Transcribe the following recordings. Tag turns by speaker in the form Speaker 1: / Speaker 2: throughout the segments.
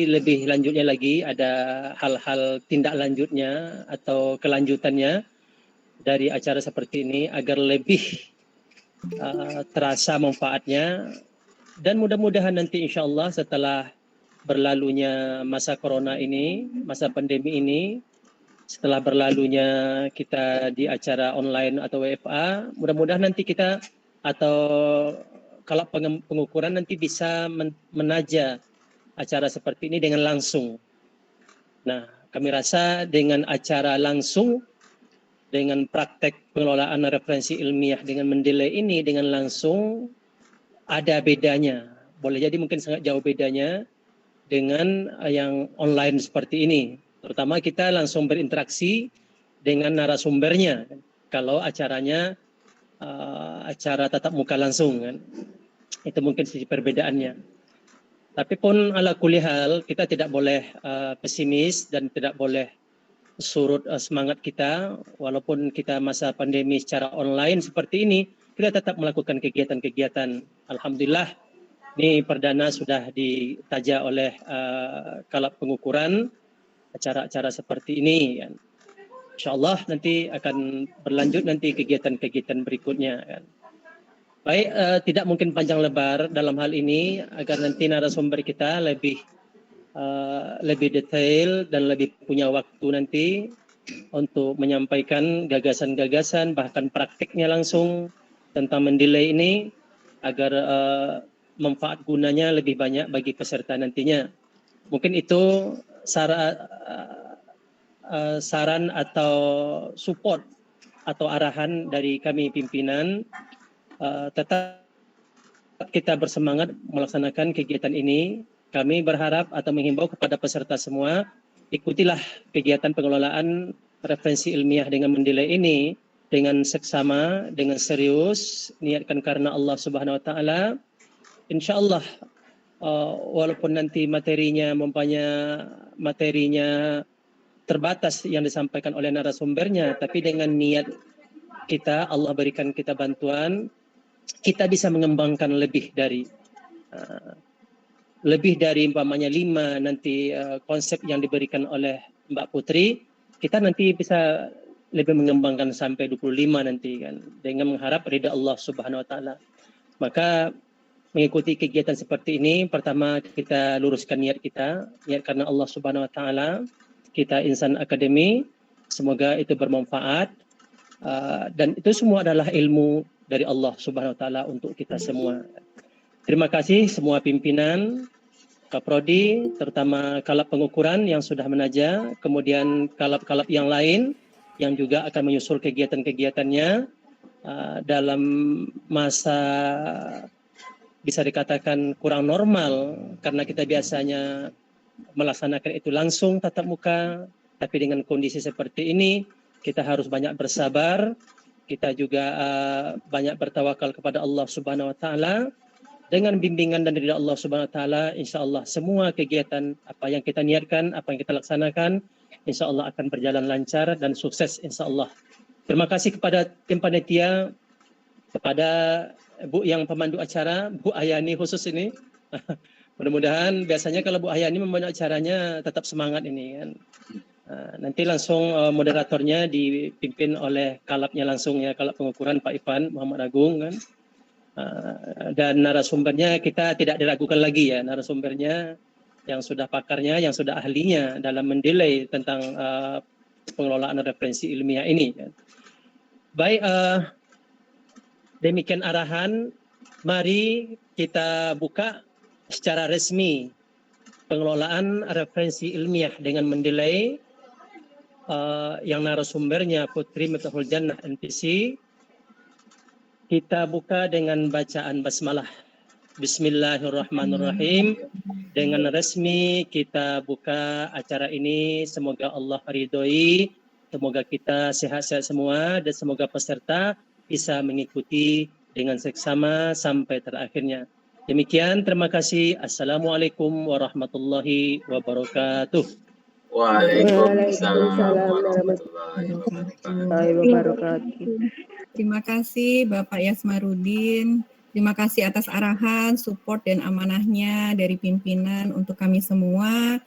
Speaker 1: lebih lanjutnya lagi, ada hal-hal tindak lanjutnya atau kelanjutannya dari acara seperti ini agar lebih terasa manfaatnya, dan mudah-mudahan nanti insya Allah setelah berlalunya masa corona ini, masa pandemi ini, setelah berlalunya kita di acara online atau WFA, mudah-mudahan nanti kita atau kalau pengukuran nanti bisa menaja acara seperti ini dengan langsung. Nah, kami rasa dengan acara langsung, dengan praktek pengelolaan referensi ilmiah dengan mendelay ini dengan langsung, ada bedanya. Boleh jadi mungkin sangat jauh bedanya dengan yang online seperti ini. Terutama kita langsung berinteraksi dengan narasumbernya. Kalau acaranya acara tatap muka langsung, kan? Itu mungkin sisi perbedaannya. Tapi pun ala kulli hal, kita tidak boleh pesimis dan tidak boleh surut semangat kita. Walaupun kita masa pandemi secara online seperti ini, kita tetap melakukan kegiatan-kegiatan. Alhamdulillah, ini perdana sudah ditaja oleh kalap pengukuran acara-acara seperti ini. Kan. InsyaAllah nanti akan berlanjut nanti kegiatan-kegiatan berikutnya. Kan. Baik, tidak mungkin panjang lebar dalam hal ini agar nanti narasumber kita lebih detail dan lebih punya waktu nanti untuk menyampaikan gagasan-gagasan bahkan praktiknya langsung tentang mendelay ini agar manfaat gunanya lebih banyak bagi peserta nantinya. Mungkin itu saran atau support atau arahan dari kami pimpinan. Tetap kita bersemangat melaksanakan kegiatan ini. Kami berharap atau menghimbau kepada peserta semua, ikutilah kegiatan pengelolaan referensi ilmiah dengan mendelay ini dengan seksama, dengan serius, niatkan karena Allah Subhanahu Wa Taala. Insya Allah, walaupun nanti materinya terbatas yang disampaikan oleh narasumbernya, tapi dengan niat kita, Allah berikan kita bantuan, kita bisa mengembangkan lebih dari umpamanya 5 nanti konsep yang diberikan oleh Mbak Putri, kita nanti bisa lebih mengembangkan sampai 25 nanti kan, dengan mengharap ridha Allah Subhanahu Wa Taala. Maka mengikuti kegiatan seperti ini, pertama kita luruskan niat kita, niat karena Allah Subhanahu Wa Taala. Kita insan akademi, semoga itu bermanfaat, dan itu semua adalah ilmu dari Allah Subhanahu Wa Taala untuk kita semua. Terima kasih semua pimpinan, Kaprodi, terutama kalap pengukuran yang sudah menaja, kemudian kalap-kalap yang lain yang juga akan menyusul kegiatan-kegiatannya dalam masa bisa dikatakan kurang normal, karena kita biasanya melaksanakan itu langsung tatap muka, tapi dengan kondisi seperti ini kita harus banyak bersabar, kita juga banyak bertawakal kepada Allah Subhanahu Wa Taala. Dengan bimbingan dan dari Allah Subhanahu Wa Taala, insya Allah semua kegiatan apa yang kita niatkan, apa yang kita laksanakan, insya Allah akan berjalan lancar dan sukses insya Allah. Terima kasih kepada tim panitia, kepada Bu yang pemandu acara, Bu Ayani khusus ini. Mudah-mudahan biasanya kalau Bu Ayani memandu acaranya tetap semangat ini kan. Nanti langsung moderatornya dipimpin oleh kalapnya langsung ya, kalap pengukuran Pak Ivan Muhammad Agung kan. Dan narasumbernya kita tidak diragukan lagi ya, narasumbernya yang sudah pakarnya, yang sudah ahlinya dalam mendelay tentang pengelolaan referensi ilmiah ini. Kan. Baik, demikian arahan. Mari kita buka secara resmi pengelolaan referensi ilmiah dengan mendelay yang narasumbernya Putri Miftahul Jannah NPC. Kita buka dengan bacaan basmalah. Bismillahirrahmanirrahim. Dengan resmi kita buka acara ini. Semoga Allah ridhoi. Semoga kita sehat-sehat semua dan semoga peserta bisa mengikuti dengan seksama sampai terakhirnya. Demikian, terima kasih. Assalamualaikum warahmatullahi wabarakatuh.
Speaker 2: Waalaikumsalam warahmatullahi wabarakatuh.
Speaker 3: Terima kasih Bapak Yasmarudin.
Speaker 2: Terima kasih atas arahan, support, dan amanahnya dari pimpinan untuk kami semua.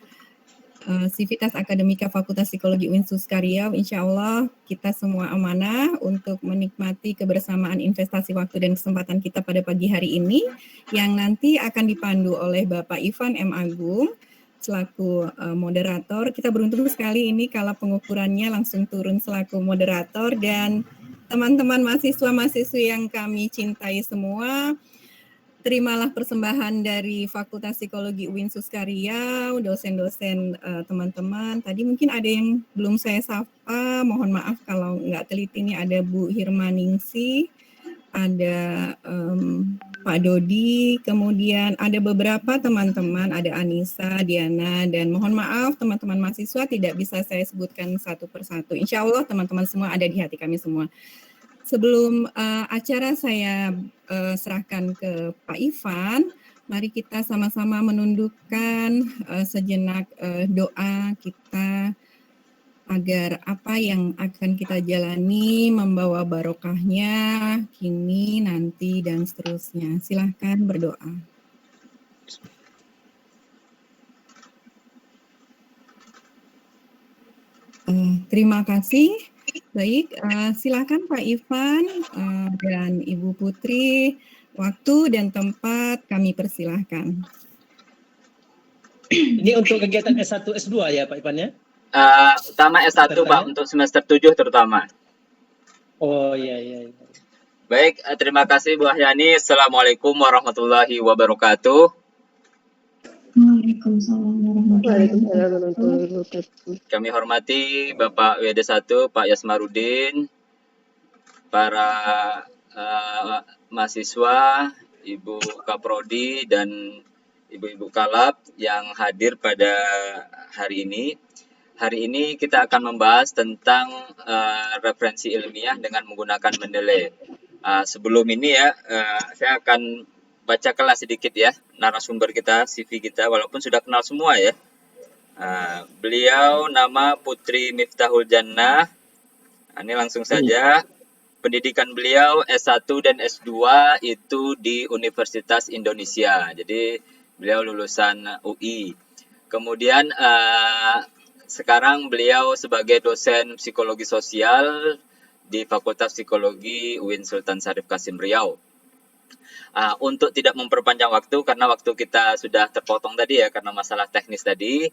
Speaker 2: Sivitas Akademika Fakultas Psikologi Unsus Karia, insya Allah kita semua amanah untuk menikmati kebersamaan investasi waktu dan kesempatan kita pada pagi hari ini, yang nanti akan dipandu oleh Bapak Ivan M. Agung selaku moderator. Kita beruntung sekali ini kalau pengukurannya langsung turun selaku moderator, dan teman-teman mahasiswa-mahasiswi yang kami cintai semua, terimalah persembahan dari Fakultas Psikologi UIN Suskaria, dosen-dosen teman-teman. Tadi mungkin ada yang belum saya sapa, mohon maaf kalau nggak teliti. Ini ada Bu Hirmaningsi, ada Pak Dodi, kemudian ada beberapa teman-teman, ada Anissa, Diana, dan mohon maaf teman-teman mahasiswa tidak bisa saya sebutkan satu persatu. Insya Allah teman-teman semua ada di hati kami semua. Sebelum acara saya serahkan ke Pak Ivan, mari kita sama-sama menundukkan sejenak doa kita agar apa yang akan kita jalani membawa barokahnya kini, nanti, dan seterusnya. Silahkan berdoa. Terima kasih. Baik, silakan Pak Ivan dan Ibu Putri, waktu dan tempat kami persilahkan.
Speaker 1: Ini untuk kegiatan S1, S2 ya Pak Ivan ya?
Speaker 3: Utama S1 Pak, untuk semester 7 terutama.
Speaker 1: Oh iya.
Speaker 3: Baik, terima kasih Bu Ahyani. Assalamualaikum warahmatullahi wabarakatuh.
Speaker 4: Waalaikumsalam warahmatullahi wabarakatuh.
Speaker 3: Kami hormati Bapak WD1, Pak Yasmarudin, para mahasiswa, Ibu Kaprodi, dan Ibu-Ibu Kalab yang hadir pada hari ini. Hari ini kita akan membahas tentang referensi ilmiah dengan menggunakan Mendeley. Sebelum ini ya, saya akan baca kelas sedikit ya, narasumber kita, CV kita, walaupun sudah kenal semua ya. Beliau nama Putri Miftahul Jannah. Ini langsung saja. Pendidikan beliau S1 dan S2 itu di Universitas Indonesia. Jadi beliau lulusan UI. Kemudian sekarang beliau sebagai dosen psikologi sosial di Fakultas Psikologi UIN Sultan Syarif Qasim Riau. Untuk tidak memperpanjang waktu, karena waktu kita sudah terpotong tadi ya, karena masalah teknis tadi,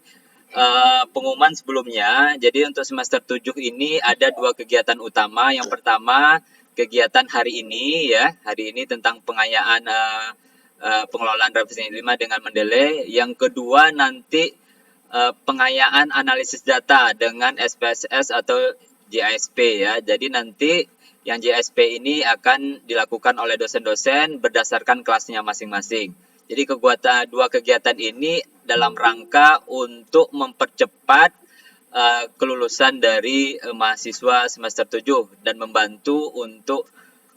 Speaker 3: pengumuman sebelumnya, jadi untuk semester 7 ini ada 2 kegiatan utama. Yang pertama, kegiatan hari ini ya, hari ini tentang pengayaan pengelolaan referensi ilmiah dengan Mendeley. Yang kedua nanti pengayaan analisis data dengan SPSS atau JASP ya. Jadi nanti yang JSP ini akan dilakukan oleh dosen-dosen berdasarkan kelasnya masing-masing. Jadi dua kegiatan ini dalam rangka untuk mempercepat kelulusan dari mahasiswa semester 7 dan membantu untuk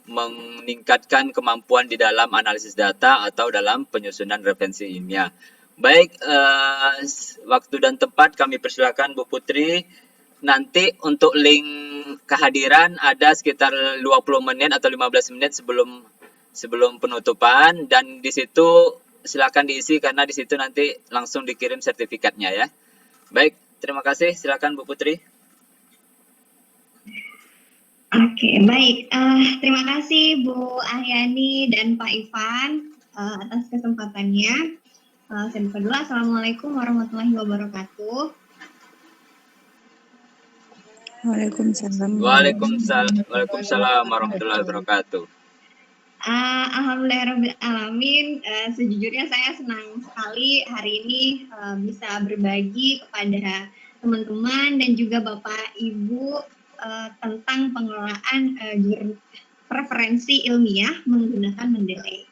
Speaker 3: meningkatkan kemampuan di dalam analisis data atau dalam penyusunan referensi ilmiah. Baik, waktu dan tempat kami persilakan Bu Putri. Nanti untuk link kehadiran ada sekitar 20 menit atau 15 menit sebelum penutupan, dan di situ silakan diisi karena di situ nanti langsung dikirim sertifikatnya ya. Baik, terima kasih. Silakan Bu Putri.
Speaker 4: Oke, baik. Terima kasih Bu Ahyani dan Pak Ivan atas kesempatannya. Saya buka dulu. Assalamualaikum warahmatullahi wabarakatuh.
Speaker 2: Waalaikumsalam.
Speaker 3: Waalaikumsalam warahmatullahi wabarakatuh.
Speaker 4: Alhamdulillahirrahmanirrahim. Sejujurnya saya senang sekali hari ini bisa berbagi kepada teman-teman dan juga Bapak Ibu tentang pengelolaan referensi ilmiah menggunakan Mendeley.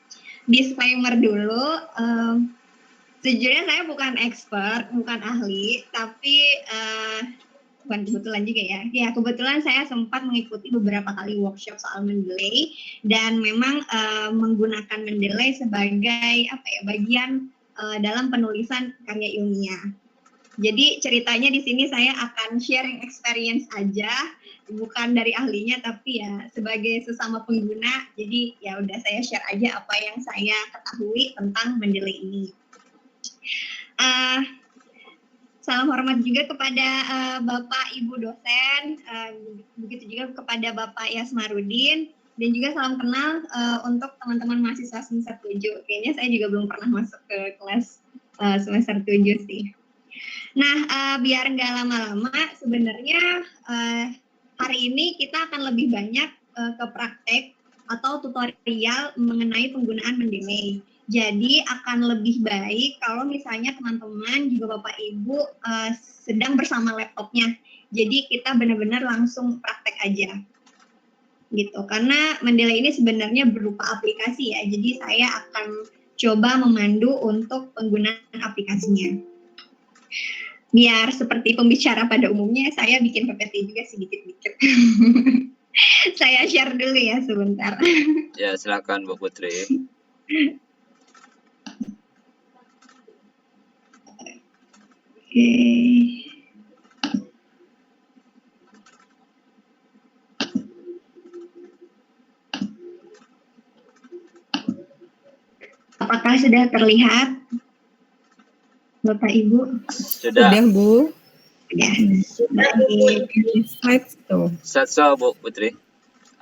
Speaker 4: Disclaimer dulu, sejujurnya saya bukan expert, bukan ahli, tapi bukan kebetulan juga ya. Ya, kebetulan saya sempat mengikuti beberapa kali workshop soal Mendeley dan memang menggunakan Mendeley sebagai bagian dalam penulisan karya ilmiah. Jadi ceritanya di sini saya akan sharing experience aja, bukan dari ahlinya tapi ya sebagai sesama pengguna. Jadi ya udah saya share aja apa yang saya ketahui tentang Mendeley ini. Salam hormat juga kepada Bapak Ibu dosen, begitu juga kepada Bapak Yasmarudin, dan juga salam kenal untuk teman-teman mahasiswa semester 7. Kayaknya saya juga belum pernah masuk ke kelas semester 7 sih. Nah, biar nggak lama-lama, sebenarnya hari ini kita akan lebih banyak ke praktek atau tutorial mengenai penggunaan Mendeley. Jadi akan lebih baik kalau misalnya teman-teman juga Bapak Ibu sedang bersama laptopnya. Jadi kita benar-benar langsung praktek aja. Gitu. Karena Mendeley ini sebenarnya berupa aplikasi ya. Jadi saya akan coba memandu untuk penggunaan aplikasinya. Biar seperti pembicara pada umumnya, saya bikin PPT juga sedikit-sedikit. Saya share dulu ya sebentar.
Speaker 3: Ya, silakan Bu Putri.
Speaker 4: Oke. Apakah sudah terlihat, Bapak Ibu?
Speaker 3: Sudah.
Speaker 2: Sudah, Bu.
Speaker 4: Ya, baik.
Speaker 2: Slides tuh.
Speaker 3: Satso Bu Putri.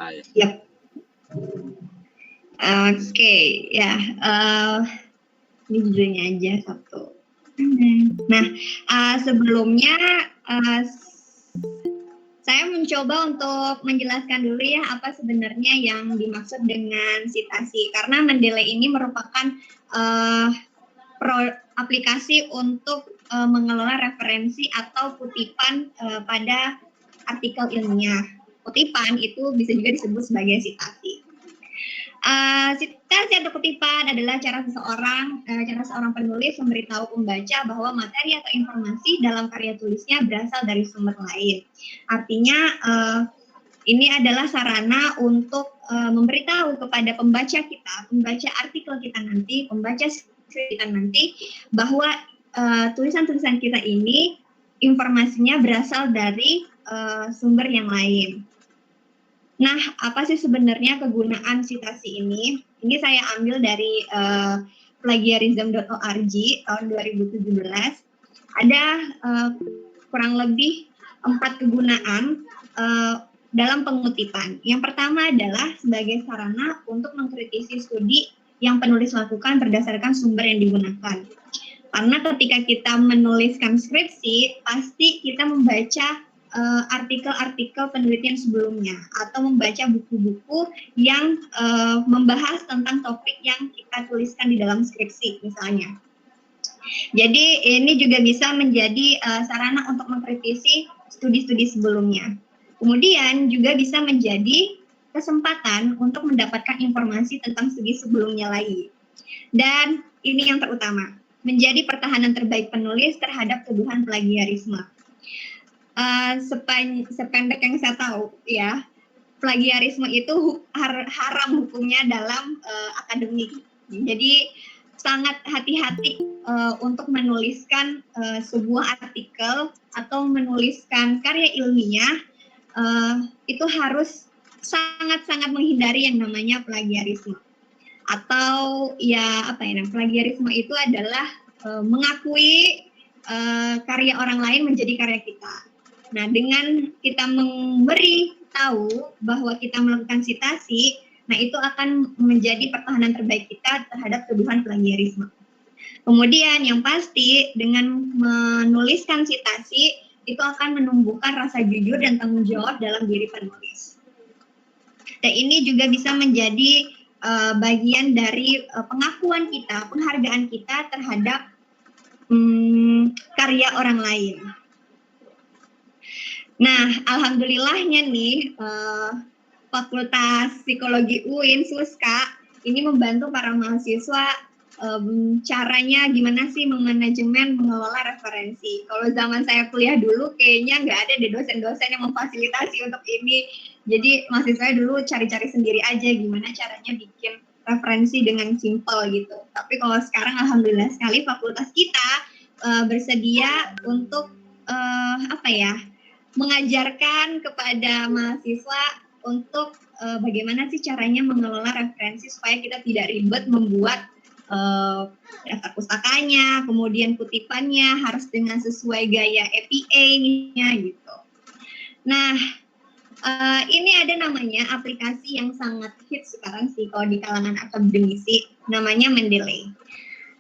Speaker 3: Ya.
Speaker 4: Yap. Oke, ya. Ini judulnya aja satu. Nah, sebelumnya saya mencoba untuk menjelaskan dulu ya apa sebenarnya yang dimaksud dengan citasi. Karena Mendeley ini merupakan aplikasi untuk mengelola referensi atau kutipan pada artikel ilmiah. Kutipan itu bisa juga disebut sebagai citasi. Citasi atau kutipan adalah cara seorang penulis memberitahu pembaca bahwa materi atau informasi dalam karya tulisnya berasal dari sumber lain. Artinya ini adalah sarana untuk memberitahu kepada pembaca kita, pembaca artikel kita nanti, pembaca kita nanti, bahwa tulisan-tulisan kita ini informasinya berasal dari sumber yang lain. Nah, apa sih sebenarnya kegunaan citasi ini? Ini saya ambil dari plagiarism.org tahun 2017. Ada kurang lebih 4 kegunaan dalam pengutipan. Yang pertama adalah sebagai sarana untuk mengkritisi studi yang penulis lakukan berdasarkan sumber yang digunakan. Karena ketika kita menuliskan skripsi, pasti kita membaca artikel-artikel penelitian sebelumnya atau membaca buku-buku yang membahas tentang topik yang kita tuliskan di dalam skripsi misalnya. Jadi ini juga bisa menjadi sarana untuk mengkritisi studi-studi sebelumnya. Kemudian juga bisa menjadi kesempatan untuk mendapatkan informasi tentang studi sebelumnya lagi. Dan ini yang terutama, menjadi pertahanan terbaik penulis terhadap tuduhan plagiarisme. Sependek yang saya tahu ya, plagiarisme itu haram hukumnya dalam akademik. Jadi sangat hati-hati untuk menuliskan sebuah artikel atau menuliskan karya ilmiah, itu harus sangat-sangat menghindari yang namanya plagiarisme. Atau ya apa ya, plagiarisme itu adalah mengakui karya orang lain menjadi karya kita. Nah, dengan kita memberi tahu bahwa kita melakukan citasi, nah itu akan menjadi pertahanan terbaik kita terhadap tuduhan plagiarisme. Kemudian yang pasti dengan menuliskan citasi itu akan menumbuhkan rasa jujur dan tanggung jawab dalam diri penulis. Dan ini juga bisa menjadi bagian dari pengakuan kita, penghargaan kita terhadap karya orang lain. Nah, alhamdulillahnya nih, Fakultas Psikologi UIN Suska ini membantu para mahasiswa caranya gimana sih memanajemen, mengelola referensi. Kalau zaman saya kuliah dulu, kayaknya nggak ada deh dosen-dosen yang memfasilitasi untuk ini. Jadi mahasiswa dulu cari-cari sendiri aja gimana caranya bikin referensi dengan simple gitu. Tapi kalau sekarang alhamdulillah sekali fakultas kita bersedia untuk mengajarkan kepada mahasiswa untuk bagaimana sih caranya mengelola referensi supaya kita tidak ribet membuat daftar pustakanya, kemudian kutipannya harus dengan sesuai gaya APA-nya gitu. Nah, ini ada namanya aplikasi yang sangat hits sekarang sih kalau di kalangan akademisi, namanya Mendeley.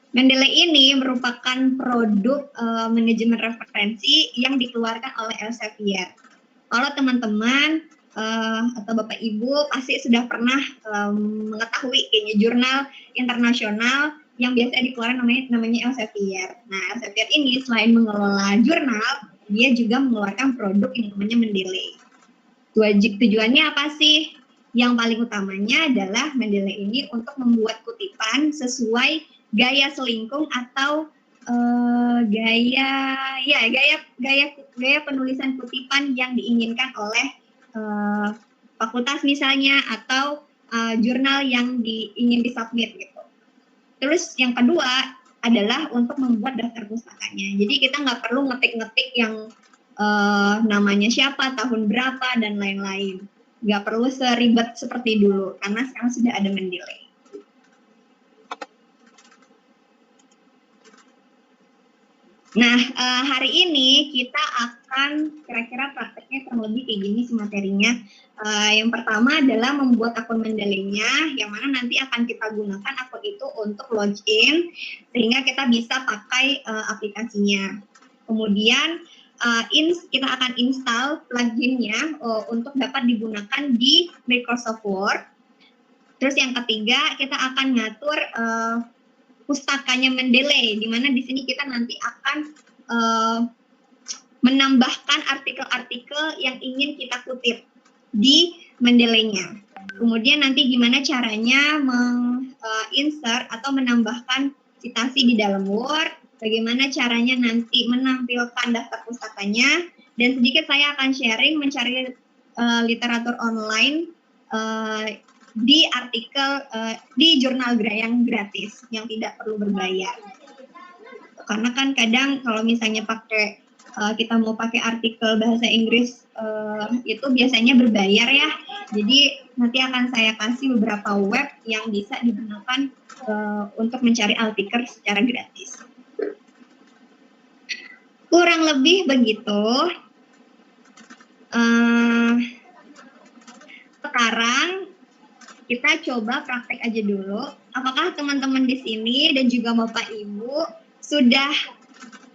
Speaker 4: Mendeley ini merupakan produk manajemen referensi yang dikeluarkan oleh Elsevier. Kalau teman-teman atau Bapak Ibu pasti sudah pernah mengetahui kayaknya jurnal internasional yang biasa dikeluarkan namanya Elsevier. Nah, Elsevier ini selain mengelola jurnal, dia juga mengeluarkan produk yang namanya Mendeley. Tujuannya apa sih? Yang paling utamanya adalah Mendeley ini untuk membuat kutipan sesuai gaya selingkung atau gaya penulisan kutipan yang diinginkan oleh fakultas misalnya atau jurnal yang ingin disubmit gitu. Terus yang kedua adalah untuk membuat daftar pustakanya. Jadi kita nggak perlu ngetik-ngetik yang namanya siapa, tahun berapa, dan lain-lain. Nggak perlu seribet seperti dulu, karena sekarang sudah ada Mendeley. Nah, hari ini kita akan kira-kira prakteknya kurang lebih kayak gini sih materinya. Yang pertama adalah membuat akun Mendeley-nya, yang mana nanti akan kita gunakan akun itu untuk login, sehingga kita bisa pakai aplikasinya. Kemudian, kita akan install plugin-nya untuk dapat digunakan di Microsoft Word. Terus yang ketiga, kita akan ngatur pustakanya Mendeley, di mana di sini kita nanti akan menambahkan artikel-artikel yang ingin kita kutip di Mendeley-nya. Kemudian nanti gimana caranya insert atau menambahkan citasi di dalam Word, bagaimana caranya nanti menampilkan daftar pustakanya, dan sedikit saya akan sharing mencari literatur online di artikel di jurnal yang gratis yang tidak perlu berbayar. Karena kan kadang kalau misalnya kita mau pakai artikel bahasa Inggris itu biasanya berbayar ya. Jadi nanti akan saya kasih beberapa web yang bisa digunakan untuk mencari artikel secara gratis. Kurang lebih begitu. Sekarang kita coba praktek aja dulu. Apakah teman-teman di sini dan juga Bapak Ibu sudah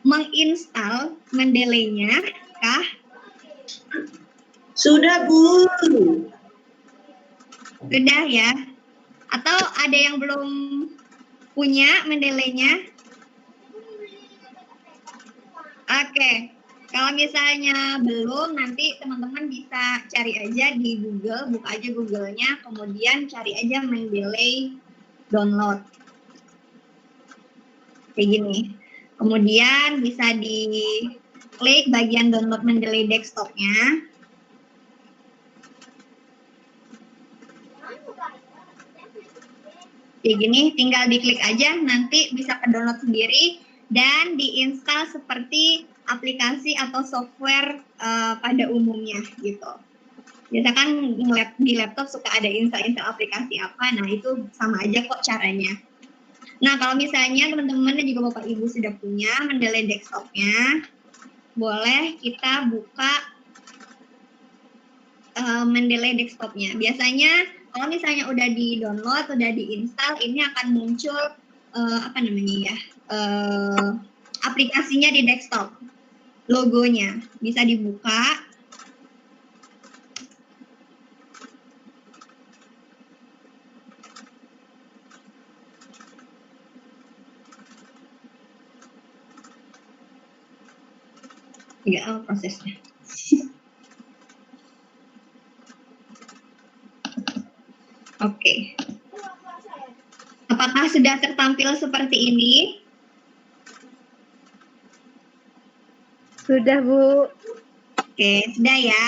Speaker 4: menginstal Mendeley-nya kah?
Speaker 5: Sudah, Bu.
Speaker 4: Sudah ya? Atau ada yang belum punya Mendeley-nya? Oke. Kalau misalnya belum, nanti teman-teman bisa cari aja di Google, buka aja Google-nya, kemudian cari aja Mendeley download. Kayak gini. Kemudian bisa diklik bagian download Mendeley desktop-nya. Kayak gini, tinggal diklik aja, nanti bisa ke-download sendiri dan diinstal seperti aplikasi atau software pada umumnya gitu. Biasa kan di laptop suka ada install aplikasi apa, nah itu sama aja kok caranya. Nah kalau misalnya teman-teman dan juga Bapak Ibu sudah punya Mendeley desktop-nya, boleh kita buka Mendeley desktop-nya. Biasanya kalau misalnya udah di-download, udah di-install, ini akan muncul aplikasinya di desktop. Logonya bisa dibuka. Ya, prosesnya. Oke. Apakah sudah tertampil seperti ini?
Speaker 6: Sudah, Bu.
Speaker 4: Oke, sudah ya.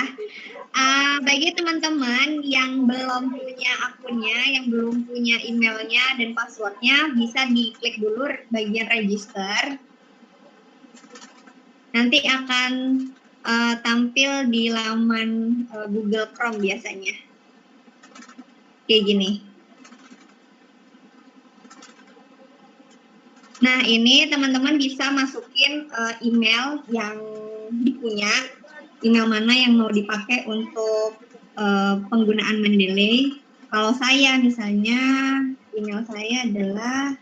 Speaker 4: Bagi teman-teman yang belum punya akunnya, yang belum punya emailnya dan passwordnya, bisa diklik dulu bagian register. nanti akan tampil di laman Google Chrome biasanya. Kayak gini. Nah, ini teman-teman bisa masukin email yang dipunya, email mana yang mau dipakai untuk penggunaan Mendeley. Kalau saya misalnya, email saya adalah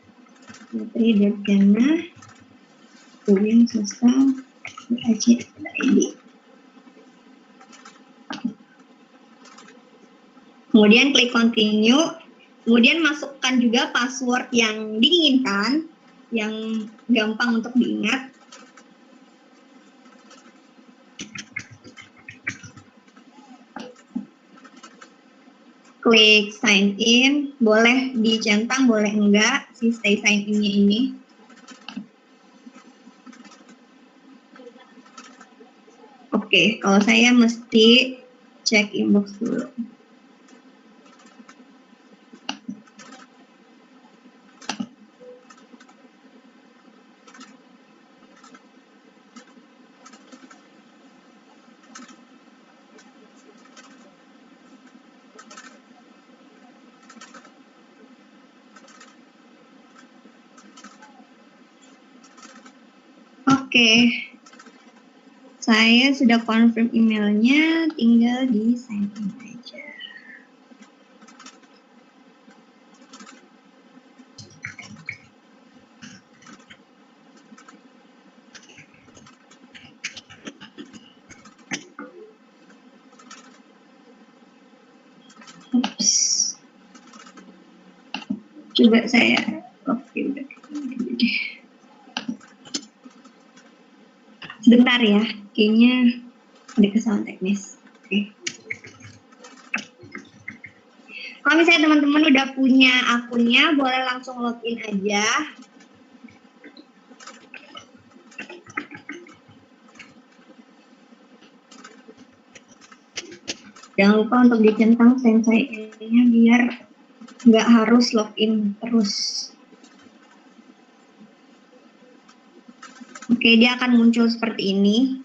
Speaker 4: putri.jana@uinsostal.ac.id. Kemudian klik continue, kemudian masukkan juga password yang diinginkan, yang gampang untuk diingat. Klik sign in, boleh dicentang, boleh enggak, si stay sign in-nya ini. Oke, kalau saya mesti cek inbox dulu. Oke, saya sudah confirm emailnya, tinggal di sign in aja. Oops. Coba saya oke udah. Sebentar ya, kayaknya ada kesalahan teknis. Oke. Kalau misalnya teman-teman udah punya akunnya, boleh langsung login aja. Jangan lupa untuk dicentang sensei-nya biar nggak harus login terus. Oke, dia akan muncul seperti ini.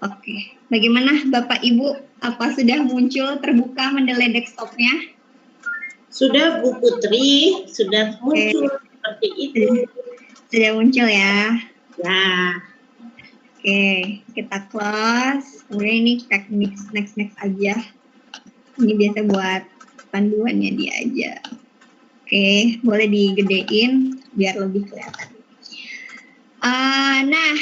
Speaker 4: Oke, bagaimana Bapak Ibu? Apa sudah muncul terbuka Mendeley desktop-nya?
Speaker 5: Sudah Bu Putri, sudah muncul seperti itu.
Speaker 4: Sudah muncul ya.
Speaker 5: Ya,
Speaker 4: Oke, kita close. Kemudian ini cek next aja. Ini biasa buat panduannya dia aja. Oke, boleh digedein biar lebih kelihatan. Nah,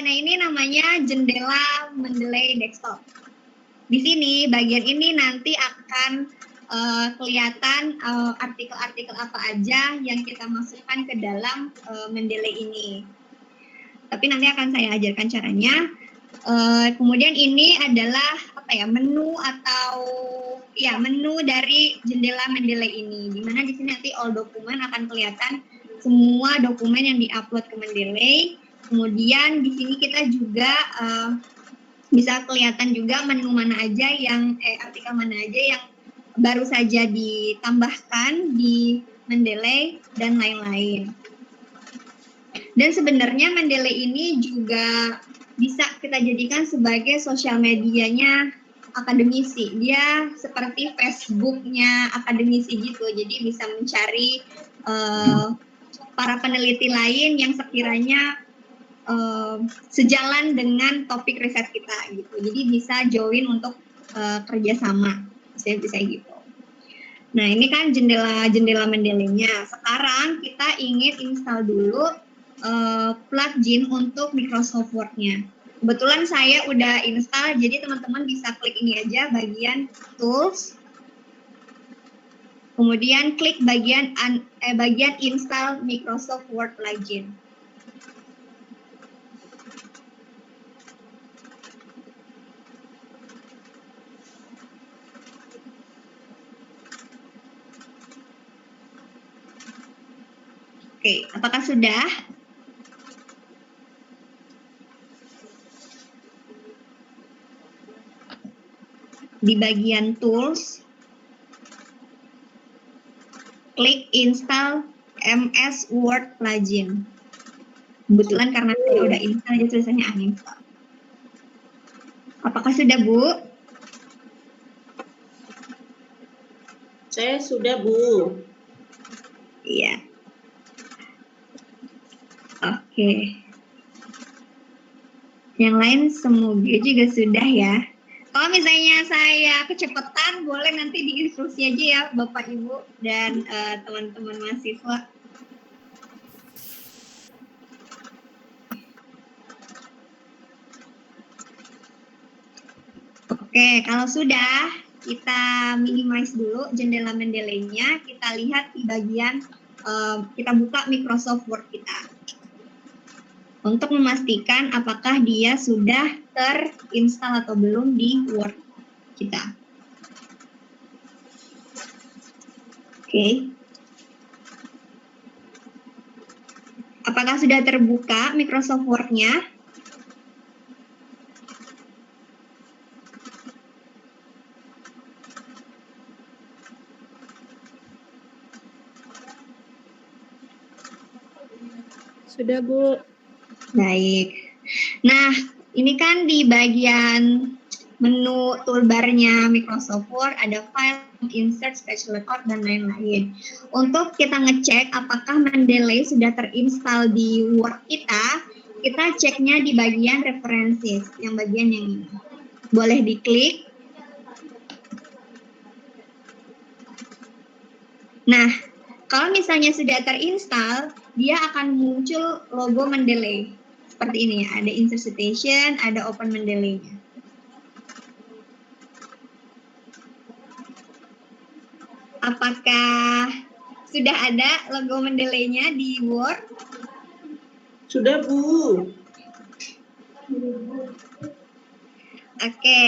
Speaker 4: ini namanya jendela Mendeley desktop. Di sini bagian ini nanti akan kelihatan artikel-artikel apa aja yang kita masukkan ke dalam Mendeley ini. Tapi nanti akan saya ajarkan caranya. Kemudian ini adalah menu atau menu dari jendela Mendeley ini. Di mana di sini nanti all dokumen akan kelihatan semua dokumen yang diupload ke Mendeley. Kemudian di sini kita juga bisa kelihatan juga menu mana aja yang artikel mana aja yang baru saja ditambahkan di Mendeley dan lain-lain. Dan sebenarnya Mendeley ini juga bisa kita jadikan sebagai sosial medianya akademisi. Dia seperti Facebooknya akademisi gitu. Jadi bisa mencari para peneliti lain yang sekiranya sejalan dengan topik riset kita gitu. Jadi bisa join untuk kerjasama. Bisa gitu. Nah, ini kan jendela Mendeley-nya. Sekarang kita ingin install dulu plugin untuk Microsoft Word-nya. Kebetulan saya udah install, jadi teman-teman bisa klik ini aja bagian Tools. Kemudian klik bagian install Microsoft Word plugin. Oke, apakah sudah? Di bagian Tools. klik install MS Word plugin. Kebetulan karena saya udah install, jadi tulisannya uninstall. Apakah sudah, Bu?
Speaker 5: Saya sudah, Bu.
Speaker 4: Iya. Oke. Yang lain semoga juga sudah ya. Kalau misalnya saya kecepatan, boleh nanti diinstruksi aja ya Bapak Ibu dan teman-teman mahasiswa. Oke, kalau sudah, kita minimize dulu jendela mendelenya. Kita lihat di bagian, kita buka Microsoft Word kita. Untuk memastikan apakah dia sudah terinstall atau belum di Word kita. Oke. Apakah sudah terbuka Microsoft Word-nya?
Speaker 2: Sudah, Bu.
Speaker 4: Baik. Nah, ini kan di bagian menu toolbarnya Microsoft Word ada file, insert, special record, dan lain-lain. Untuk kita ngecek apakah Mendeley sudah terinstall di Word kita ceknya di bagian references, yang bagian yang ini. Boleh diklik. Nah, kalau misalnya sudah terinstall, dia akan muncul logo Mendeley. Seperti ini ya, ada insert citation, ada open Mendeley-nya. Apakah sudah ada logo Mendeley-nya di Word?
Speaker 5: Sudah, Bu.
Speaker 4: Oke.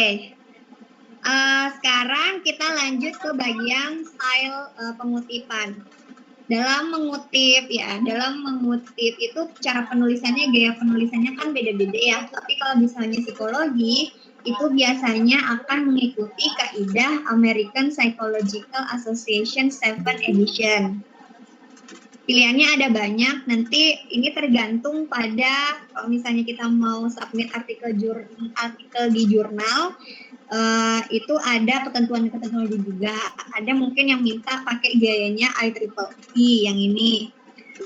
Speaker 4: Sekarang kita lanjut ke bagian style pengutipan. Dalam mengutip itu cara penulisannya, gaya penulisannya kan beda-beda ya. Tapi kalau misalnya psikologi, itu biasanya akan mengikuti kaidah American Psychological Association 7 Edition. Pilihannya ada banyak, nanti ini tergantung pada kalau misalnya kita mau submit artikel di jurnal, itu ada ketentuan-ketentuan juga. Ada mungkin yang minta pakai gayanya IEEE yang ini.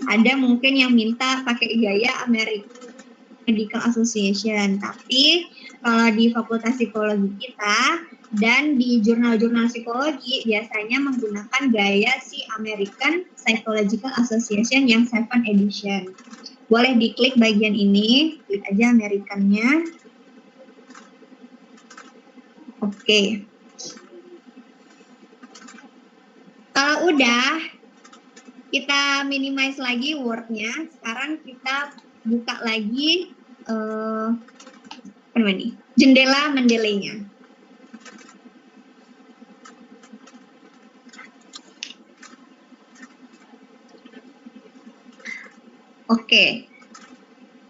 Speaker 4: Ada mungkin yang minta pakai gaya American Medical Association. Tapi kalau di Fakultas Psikologi kita dan di jurnal-jurnal psikologi biasanya menggunakan gaya si American Psychological Association yang 7 edition. Boleh diklik bagian ini, klik aja Americannya. Oke. Kalau udah, kita minimize lagi Word-nya. Sekarang kita buka lagi jendela Mendeley-nya. Oke.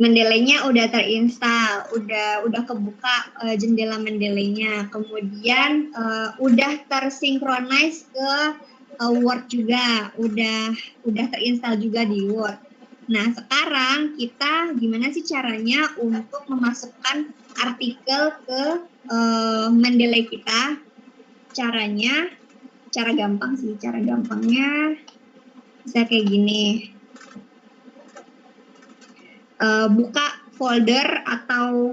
Speaker 4: Mendeley-nya udah terinstall, udah kebuka jendela Mendeley-nya. Kemudian udah tersinkronize ke Word juga, udah terinstall juga di Word. Nah, sekarang kita gimana sih caranya untuk memasukkan artikel ke Mendeley kita? Caranya, cara gampangnya bisa kayak gini. Buka folder atau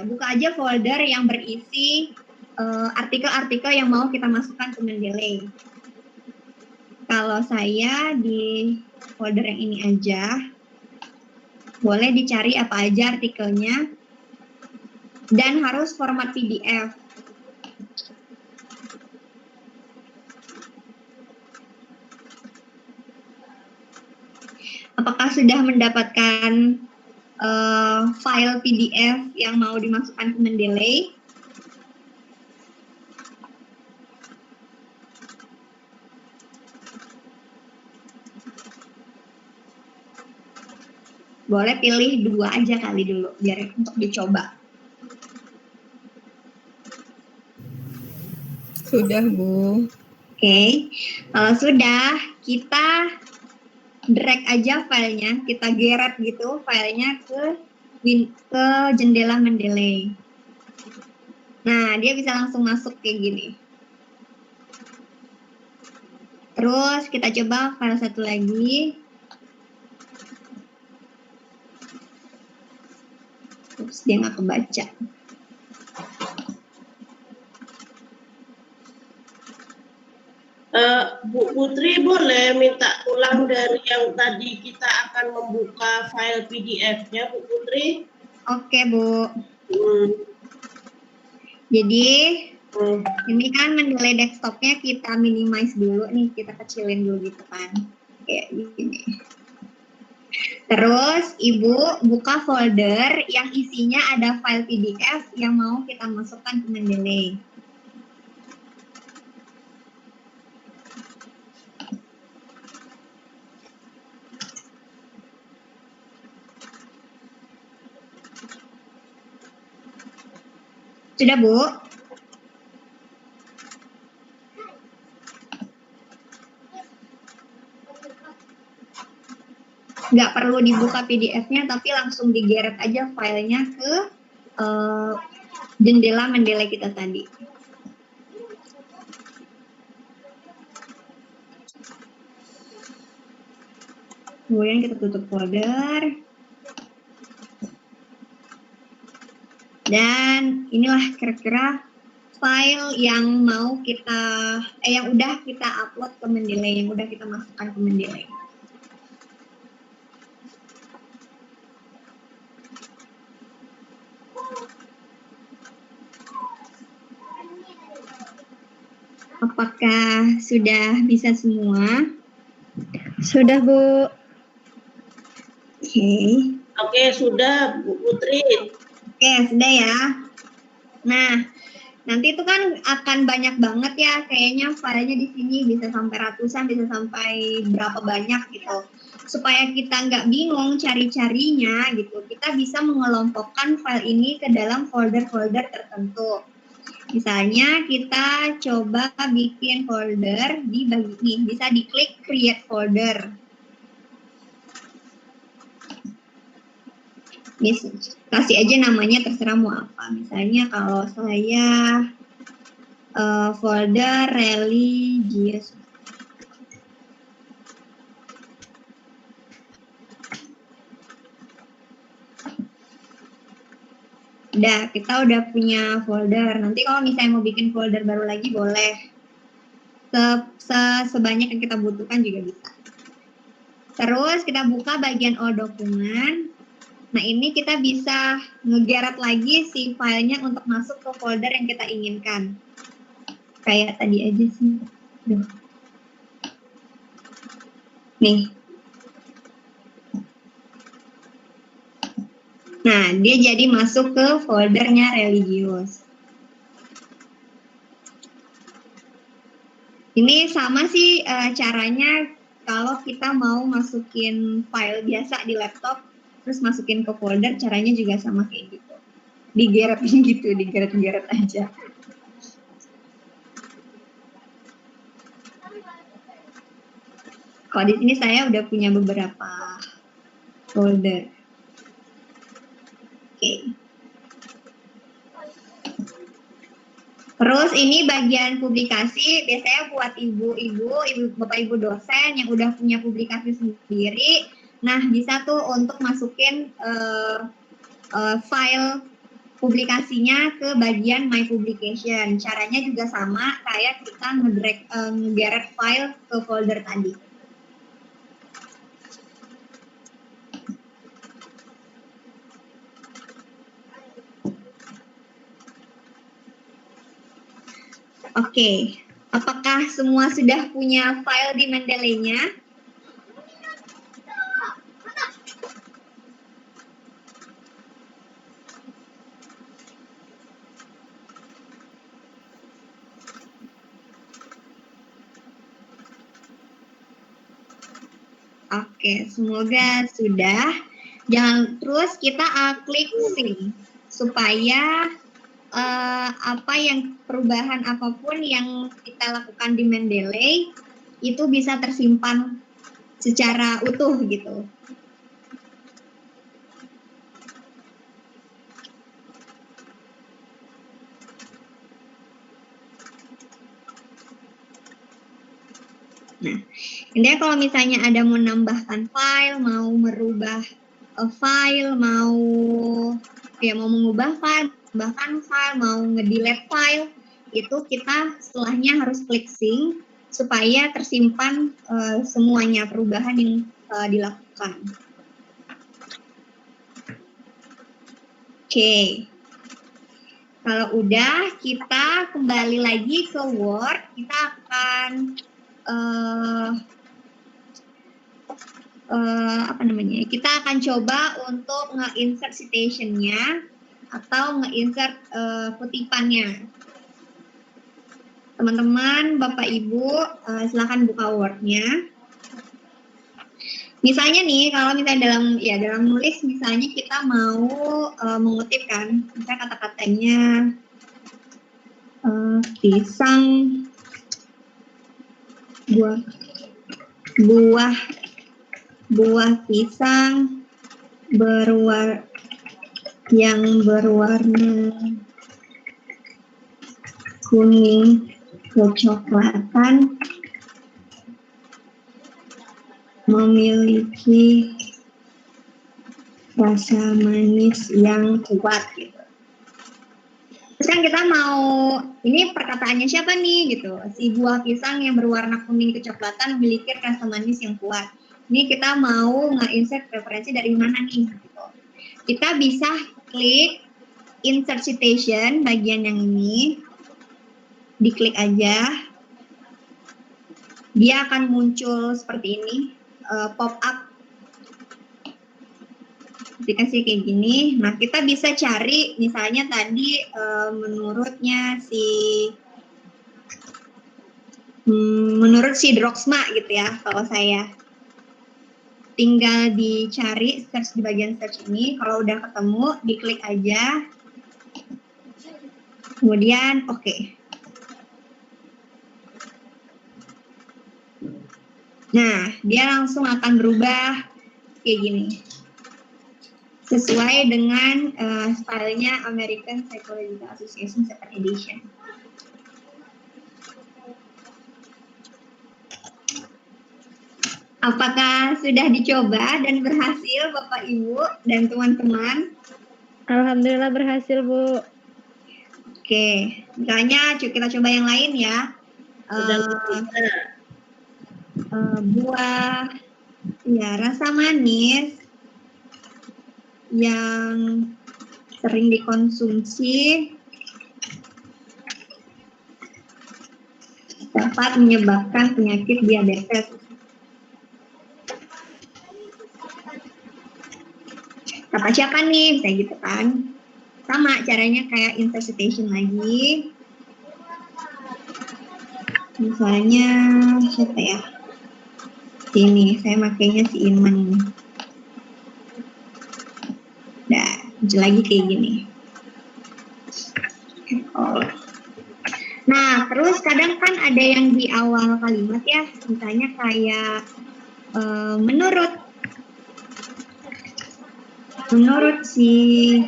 Speaker 4: buka aja folder yang berisi artikel-artikel yang mau kita masukkan ke Mendeley. Kalau saya di folder yang ini aja, boleh dicari apa aja artikelnya, dan harus format PDF. Apakah sudah mendapatkan file PDF yang mau dimasukkan ke Mendeley? Boleh pilih 2 aja kali dulu, biar untuk dicoba.
Speaker 2: Sudah, Bu.
Speaker 4: Oke, kalau sudah, kita drag aja filenya, kita geret gitu filenya ke jendela Mendeley. Nah, dia bisa langsung masuk kayak gini. Terus kita coba file satu lagi. Terus dia nggak kebaca.
Speaker 5: Bu Putri boleh minta ulang dari yang tadi kita akan membuka file PDF-nya, Bu Putri?
Speaker 4: Oke, Bu.
Speaker 5: Hmm.
Speaker 4: Jadi ini kan Mendeley desktopnya kita minimize dulu nih, kita kecilin dulu gitu kan. Kayak gini. Terus Ibu buka folder yang isinya ada file PDF yang mau kita masukkan ke Mendeley. Sudah, Bu? Nggak perlu dibuka PDF-nya, tapi langsung digeret aja filenya ke jendela Mendeley kita tadi. Kemudian kita tutup folder. Dan inilah kira-kira file yang mau kita, yang udah kita upload ke Mendeley, yang udah kita masukkan ke Mendeley. Apakah sudah bisa semua?
Speaker 2: Sudah, Bu.
Speaker 4: Oke.
Speaker 5: Oke, sudah Bu Putri.
Speaker 4: Oke, sudah ya. Nah, nanti itu kan akan banyak banget ya, kayaknya filenya di sini bisa sampai ratusan, bisa sampai berapa banyak gitu. Supaya kita nggak bingung cari-carinya gitu, kita bisa mengelompokkan file ini ke dalam folder-folder tertentu. Misalnya kita coba bikin folder di bagian nih, bisa diklik create folder. Kasih aja namanya terserah mau apa. Misalnya kalau saya folder religious. Udah, kita udah punya folder. Nanti kalau misalnya mau bikin folder baru lagi boleh. Sebanyak yang kita butuhkan juga bisa. Terus kita buka bagian all dokumen. Nah, ini kita bisa ngegeret lagi si filenya untuk masuk ke folder yang kita inginkan. Kayak tadi aja sih. Duh. Nih. Nah, dia jadi masuk ke foldernya religius. Ini sama sih caranya kalau kita mau masukin file biasa di laptop, terus masukin ke folder, caranya juga sama kayak gitu. Digeret gitu, digeret-geret aja. Kalau di sini saya udah punya beberapa folder. Oke. Terus ini bagian publikasi, biasanya buat ibu-ibu, bapak ibu dosen yang udah punya publikasi sendiri. Nah, bisa tuh untuk masukin file publikasinya ke bagian My Publication. Caranya juga sama kayak kita ngegeret file ke folder tadi. Oke, apakah semua sudah punya file di Mendeley-nya? Oke, semoga sudah. Jangan terus kita klik sync supaya apa yang perubahan apapun yang kita lakukan di Mendeley itu bisa tersimpan secara utuh gitu. Nah, intinya kalau misalnya ada mau nambahkan file, mau merubah file, mau mengubah file, bahkan file, mau nge-delete file, itu kita setelahnya harus klik sync supaya tersimpan semuanya perubahan yang dilakukan. Oke. Kalau udah, kita kembali lagi ke Word, kita akan kita akan coba untuk nge-insert citation-nya atau nge-insert kutipannya. Teman-teman, Bapak Ibu, silakan buka Word-nya. Misalnya nih, kalau misalnya dalam nulis, misalnya kita mau mengutip kan, misalnya kata-katanya pisang, buah pisang yang berwarna kuning kecoklatan memiliki rasa manis yang kuat gitu. Terus kan kita mau, ini perkataannya siapa nih gitu, si buah pisang yang berwarna kuning kecoklatan memiliki rasa manis yang kuat. Ini kita mau nge-insert referensi dari mana nih gitu. Kita bisa klik insert citation bagian yang ini, diklik aja, dia akan muncul seperti ini, pop up aplikasi kayak gini. Nah, kita bisa cari misalnya tadi menurut si Droxma gitu ya. Kalau saya tinggal dicari, search di bagian search ini, kalau udah ketemu diklik aja, kemudian oke. Nah, dia langsung akan berubah kayak gini, sesuai dengan stylenya American Psychological Association Second Edition. Apakah sudah dicoba dan berhasil Bapak Ibu dan teman-teman?
Speaker 6: Alhamdulillah berhasil, Bu.
Speaker 4: Oke, misalnya kita coba yang lain ya. Buah ya rasa manis yang sering dikonsumsi dapat menyebabkan penyakit diabetes. Kata siapa nih, bisa gitu kan? Sama caranya kayak insert citation lagi. Misalnya siapa ya? Sini, saya makainya si Iman. Nah, lagi kayak gini. Nah, terus kadang kan ada yang di awal kalimat ya, misalnya kayak menurut si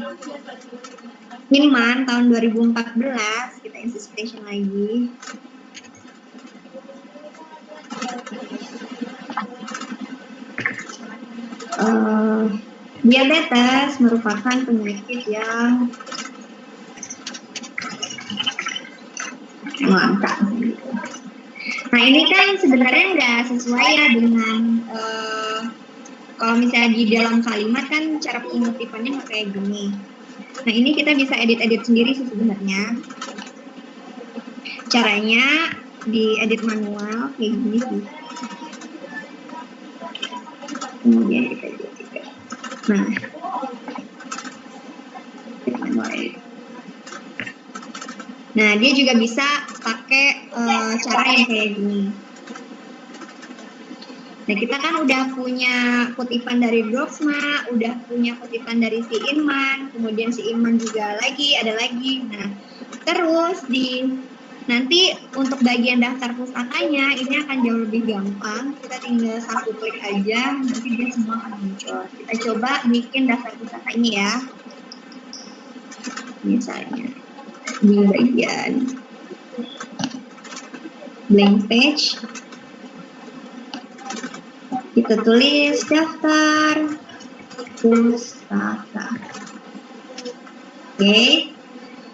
Speaker 4: Hinman tahun 2014, kita insert citation lagi. Diabetes merupakan penyakit yang langka. Nah, ini kan sebenarnya nggak sesuai ya dengan kalau misalnya di dalam kalimat kan cara pengutipannya nggak kayak gini. Nah, ini kita bisa edit-edit sendiri sih sebenarnya. Caranya diedit manual kayak gini sih. Kemudian kita edit juga. Nah, nah dia juga bisa pakai cara yang kayak gini. Nah, kita kan udah punya kutipan dari Droxma, udah punya kutipan dari si Inman, kemudian si Inman juga ada lagi. Nah, terus di Nanti untuk bagian daftar pustakanya ini akan jauh lebih gampang. Kita tinggal satu klik aja, nanti dia semua akan muncul. Kita coba bikin daftar pustakanya ya. Misalnya di bagian blank page, kita tulis daftar pustaka. Oke.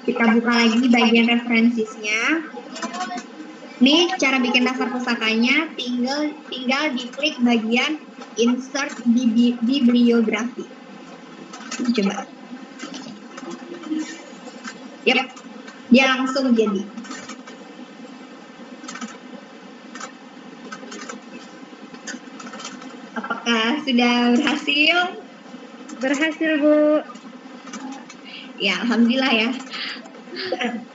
Speaker 4: Kita buka lagi bagian referensinya. Nih cara bikin daftar pustakanya, tinggal diklik bagian insert bibliografi. Coba. Yap, dia langsung jadi. Apakah sudah berhasil?
Speaker 6: Berhasil, Bu.
Speaker 4: Ya, alhamdulillah ya.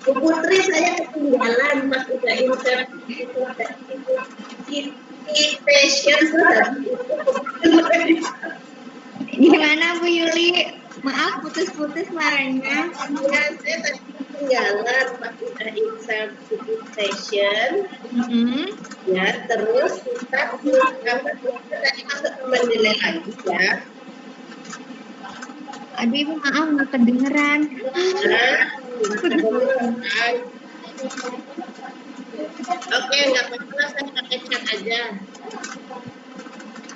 Speaker 5: Bu Putri, saya ketinggalan pas udah insert invitation.
Speaker 4: Gimana Bu Yuli? Maaf, putus-putus suaranya.
Speaker 5: Ya, saya tadi ketinggalan pas udah insert invitation. Ya, terus kita tadi masuk ke mendelay lagi ya.
Speaker 4: Aduh Ibu maaf nggak kedengeran.
Speaker 5: Oke, nggak apa-apa, saya pakai chat aja.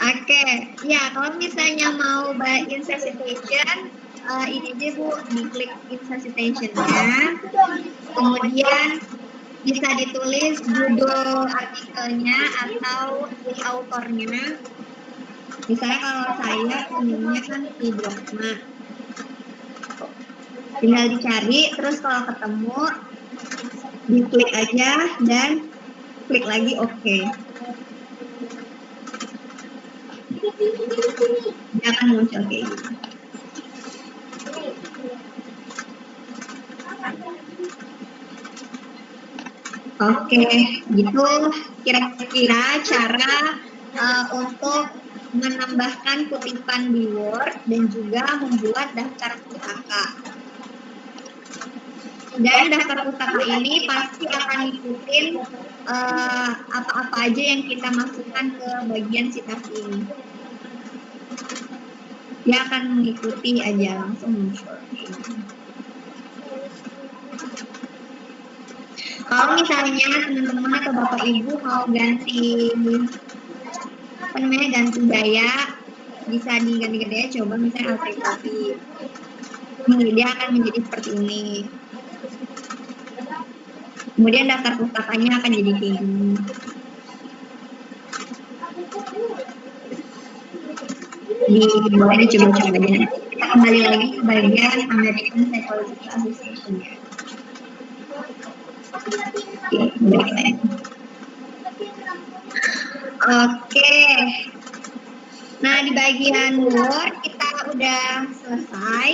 Speaker 4: Oke, ya kalau misalnya mau buy insert citation, ini deh Bu, diklik insert citation-nya, kemudian bisa ditulis judul artikelnya atau si autornya. Misalnya kalau saya punyanya kan di Dogma, tinggal dicari, terus kalau ketemu diklik aja dan klik lagi oke. Dia akan muncul kayak gitu. Oke, gitu kira-kira cara untuk menambahkan kutipan di Word dan juga membuat daftar pustaka. Dan daftar pustaka ini pasti akan ngikutin apa-apa aja yang kita masukkan ke bagian citasi ini. Dia akan mengikuti aja langsung muncul. Kalau misalnya teman-teman atau bapak ibu mau ganti ganti gaya, bisa diganti gaya, coba misalnya alternatif. Dia akan menjadi seperti ini. Kemudian daftar pustakanya akan jadi kayak gini. Boleh dicoba-coba aja. Kita kembali lagi ke bagian American Psychological Association. Oke. Nah, di bagian Word kita udah selesai.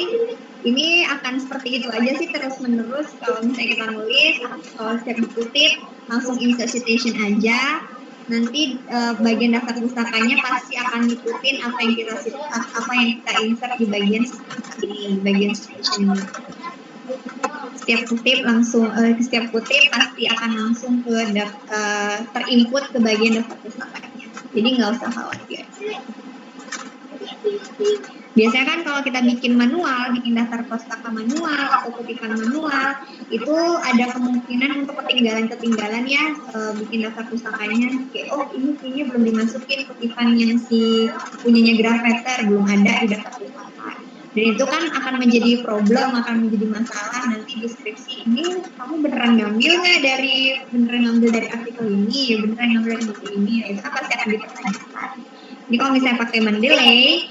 Speaker 4: Ini akan seperti itu aja sih terus-menerus. Kalau misalnya kita nulis, kalau setiap dikutip, langsung insert citation aja. Nanti bagian daftar pustakanya pasti akan ngikutin apa yang kita insert di bagian ini, bagian citation ini. Setiap kutip pasti akan langsung ke terinput ke bagian daftar pustakanya. Jadi nggak usah khawatir. Biasanya kan kalau kita bikin manual, bikin daftar pustaka manual atau kutipan manual, itu ada kemungkinan untuk ketinggalan ya, bikin daftar pustakanya. Kayak, oh ini kayaknya belum dimasukin kutipan yang si punyanya Grafeter, belum ada di daftar pustaka. Dan itu kan akan menjadi problem, akan menjadi masalah nanti deskripsi ini kamu beneran ngambil dari artikel ini, beneran ngambil dari buku ini, itu kan pasti akan dipertanyakan. Jadi kalau misalnya pakai Mendeley,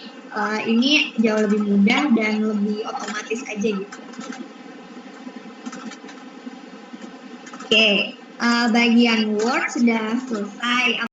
Speaker 4: ini jauh lebih mudah dan lebih otomatis aja gitu. Oke, bagian Word sudah selesai.